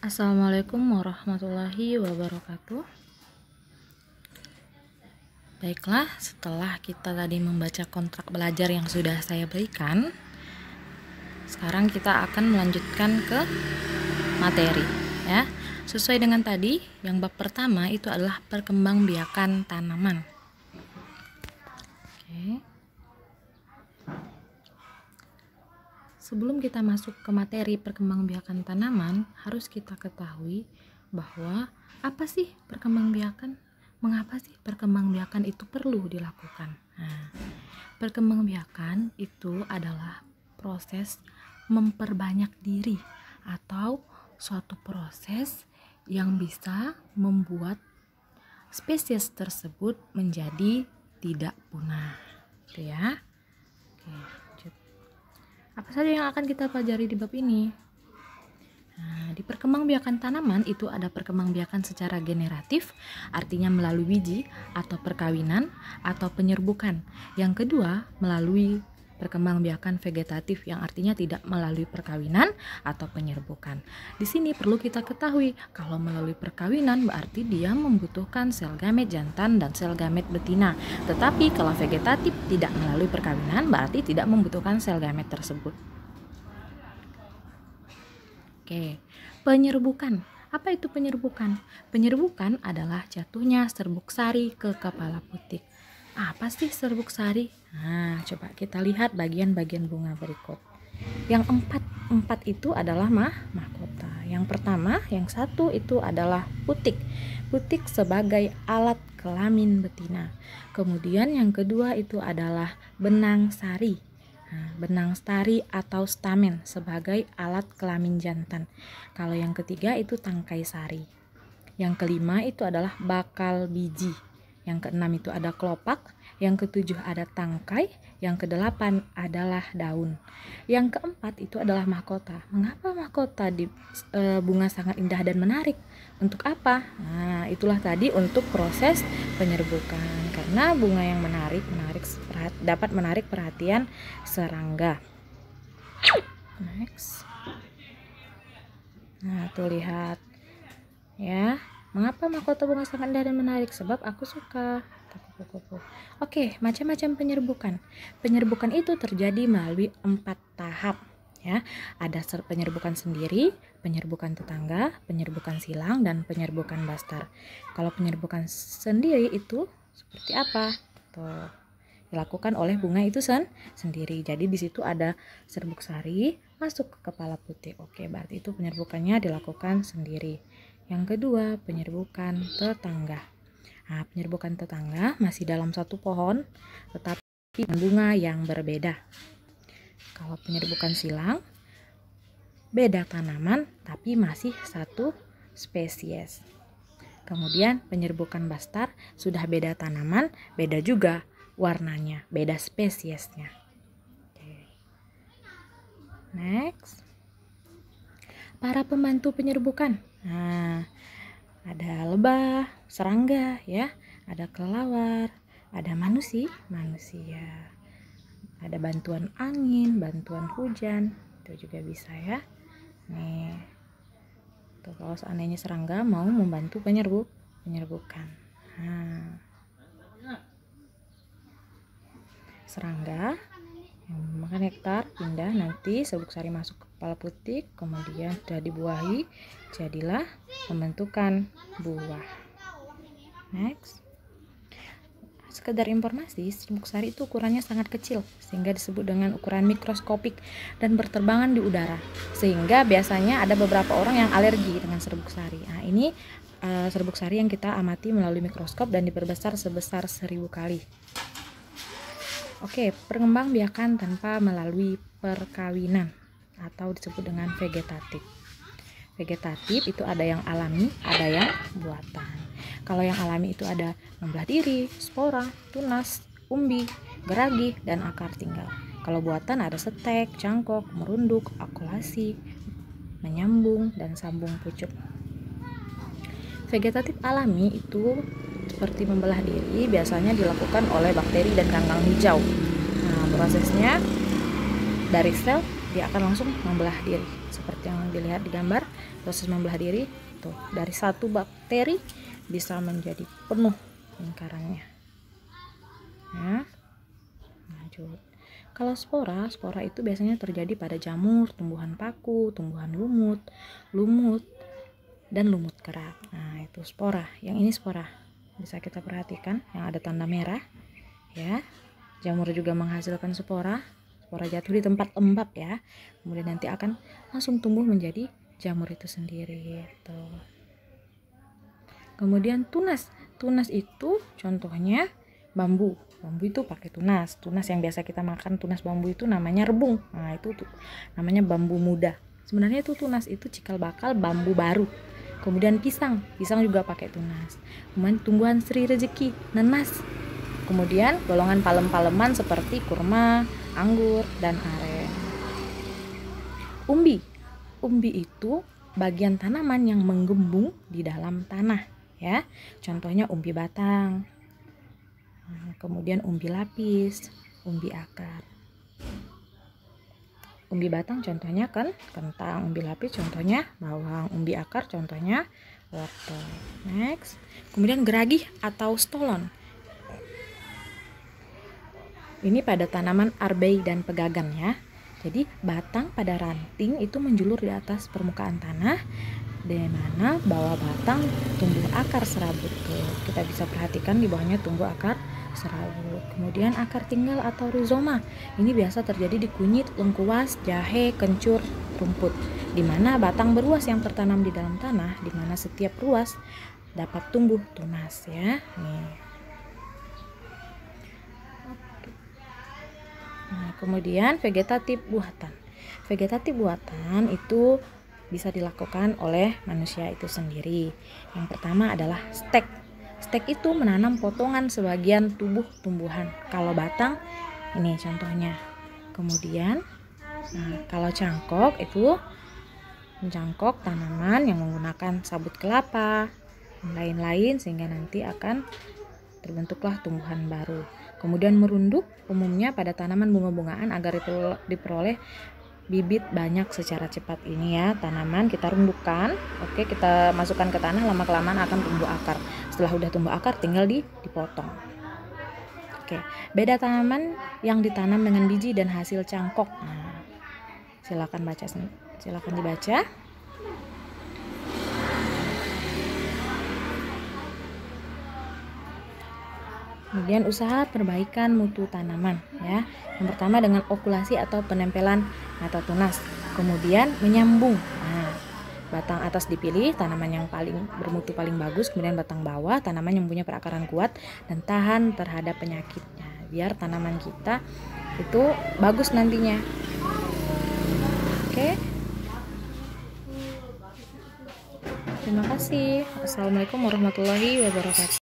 Assalamualaikum warahmatullahi wabarakatuh. Baiklah, setelah kita tadi membaca kontrak belajar yang sudah saya berikan, sekarang kita akan melanjutkan ke materi ya. Sesuai dengan tadi, yang bab pertama itu adalah perkembangbiakan tanaman. Oke. Sebelum kita masuk ke materi perkembangbiakan tanaman, harus kita ketahui bahwa apa sih perkembangbiakan? Mengapa sih perkembangbiakan itu perlu dilakukan? Nah, perkembangbiakan itu adalah proses memperbanyak diri atau suatu proses yang bisa membuat spesies tersebut menjadi tidak punah. Gitu ya. Oke, lanjut. Apa saja yang akan kita pelajari di bab ini? Nah, di perkembangbiakan tanaman itu ada perkembangbiakan secara generatif, artinya melalui biji atau perkawinan atau penyerbukan. Yang kedua, melalui perkembangbiakan vegetatif yang artinya tidak melalui perkawinan atau penyerbukan. Di sini perlu kita ketahui kalau melalui perkawinan berarti dia membutuhkan sel gamet jantan dan sel gamet betina. Tetapi kalau vegetatif tidak melalui perkawinan berarti tidak membutuhkan sel gamet tersebut. Oke, penyerbukan. Apa itu penyerbukan? Penyerbukan adalah jatuhnya serbuk sari ke kepala putik. Apa sih serbuk sari? Nah, coba kita lihat bagian-bagian bunga berikut. Yang empat itu adalah mahkota. Yang pertama, yang satu itu adalah putik. Putik sebagai alat kelamin betina. Kemudian yang kedua itu adalah benang sari. Nah, benang sari atau stamen sebagai alat kelamin jantan. Kalau yang ketiga itu tangkai sari. Yang kelima itu adalah bakal biji. Yang keenam itu ada kelopak. Yang ketujuh ada tangkai. Yang kedelapan adalah daun. Yang keempat itu adalah mahkota. Mengapa mahkota di bunga sangat indah dan menarik? Untuk apa? Nah, itulah tadi untuk proses penyerbukan. Karena bunga yang menarik dapat menarik perhatian serangga. Next. Nah, tuh lihat ya. Mengapa mahkota bunga sangat indah dan menarik? Sebab aku suka. Oke, macam-macam penyerbukan. Penyerbukan itu terjadi melalui 4 tahap ya. Ada penyerbukan sendiri, penyerbukan tetangga, penyerbukan silang, dan penyerbukan bastar. Kalau penyerbukan sendiri itu seperti apa? Tuh, dilakukan oleh bunga itu sendiri. Jadi di situ ada serbuk sari masuk ke kepala putik. Oke, berarti itu penyerbukannya dilakukan sendiri. Yang kedua, penyerbukan tetangga. Nah, penyerbukan tetangga masih dalam satu pohon, tetapi dengan bunga yang berbeda. Kalau penyerbukan silang, beda tanaman, tapi masih satu spesies. Kemudian penyerbukan bastar, sudah beda tanaman, beda juga warnanya, beda spesiesnya. Oke. Next. Para pembantu penyerbukan. Nah, ada lebah, serangga ya, ada kelelawar, ada manusia, ada bantuan angin, bantuan hujan, itu juga bisa ya. Nih, tuh kalau seandainya serangga mau membantu penyerbukan. Nah, serangga yang makan nektar pindah, nanti serbuk sari masuk ke kepala putik, kemudian sudah dibuahi, jadilah pembentukan buah. Next. Sekedar informasi, serbuk sari itu ukurannya sangat kecil sehingga disebut dengan ukuran mikroskopik dan berterbangan di udara, sehingga biasanya ada beberapa orang yang alergi dengan serbuk sari. Nah, ini serbuk sari yang kita amati melalui mikroskop dan diperbesar sebesar 1000 kali. Oke, perkembangbiakan tanpa melalui perkawinan atau disebut dengan vegetatif. Vegetatif itu ada yang alami, ada yang buatan. Kalau yang alami itu ada membelah diri, spora, tunas, umbi, geragi, dan akar tinggal. Kalau buatan ada setek, cangkok, merunduk, akulasi, menyambung, dan sambung pucuk. Vegetatif alami itu seperti membelah diri biasanya dilakukan oleh bakteri dan kangkang hijau. Nah, prosesnya dari sel dia akan langsung membelah diri. seperti yang dilihat di gambar. Proses membelah diri tuh, dari satu bakteri bisa menjadi penuh lingkarannya ya. Lanjut, kalau spora itu biasanya terjadi pada jamur, tumbuhan paku, tumbuhan lumut dan lumut kerap. Nah, itu spora. Yang ini spora, bisa kita perhatikan yang ada tanda merah ya. Jamur juga menghasilkan spora jatuh di tempat lembab ya, kemudian nanti akan langsung tumbuh menjadi jamur itu sendiri gitu. Kemudian tunas itu contohnya bambu itu pakai tunas yang biasa kita makan. Tunas bambu itu namanya rebung. Nah, itu tuh namanya bambu muda. Sebenarnya itu tunas itu cikal bakal bambu baru. Kemudian pisang juga pakai tunas. Kemudian tumbuhan sri rezeki, nanas. Kemudian golongan palem-paleman seperti kurma, anggur, dan aren. Umbi itu bagian tanaman yang menggembung di dalam tanah ya. Contohnya umbi batang. Kemudian umbi lapis, umbi akar. Umbi batang contohnya kan kentang, umbi lapis contohnya bawang, umbi akar contohnya wortel. Next. Kemudian geragih atau stolon. Ini pada tanaman arbei dan pegagan ya. Jadi batang pada ranting itu menjulur di atas permukaan tanah, di mana bawah batang tumbuh akar serabut. Tuh, kita bisa perhatikan di bawahnya tumbuh akar serabut. Kemudian akar tinggal atau rizoma. Ini biasa terjadi di kunyit, lengkuas, jahe, kencur, rumput. Di mana batang beruas yang tertanam di dalam tanah, di mana setiap ruas dapat tumbuh tunas ya. Nih. Nah, kemudian vegetatif buatan. Vegetatif buatan itu bisa dilakukan oleh manusia itu sendiri. Yang pertama adalah stek. Stek itu menanam potongan sebagian tubuh tumbuhan. Kalau batang, ini contohnya. Kemudian, kalau cangkok itu mencangkok tanaman yang menggunakan sabut kelapa, dan lain-lain sehingga nanti akan terbentuklah tumbuhan baru. Kemudian merunduk umumnya pada tanaman bunga-bungaan agar diperoleh bibit banyak secara cepat. Ini ya, tanaman kita rundukkan. Oke, kita masukkan ke tanah, lama-kelamaan akan tumbuh akar. Setelah udah tumbuh akar tinggal dipotong. Oke, beda tanaman yang ditanam dengan biji dan hasil cangkok. Nah, silakan dibaca. Kemudian usaha perbaikan mutu tanaman ya. Yang pertama dengan okulasi atau penempelan mata tunas. Kemudian menyambung. Nah, batang atas dipilih tanaman yang bermutu paling bagus, kemudian batang bawah tanaman yang punya perakaran kuat dan tahan terhadap penyakitnya. Biar tanaman kita itu bagus nantinya. Oke. Terima kasih. Assalamualaikum warahmatullahi wabarakatuh.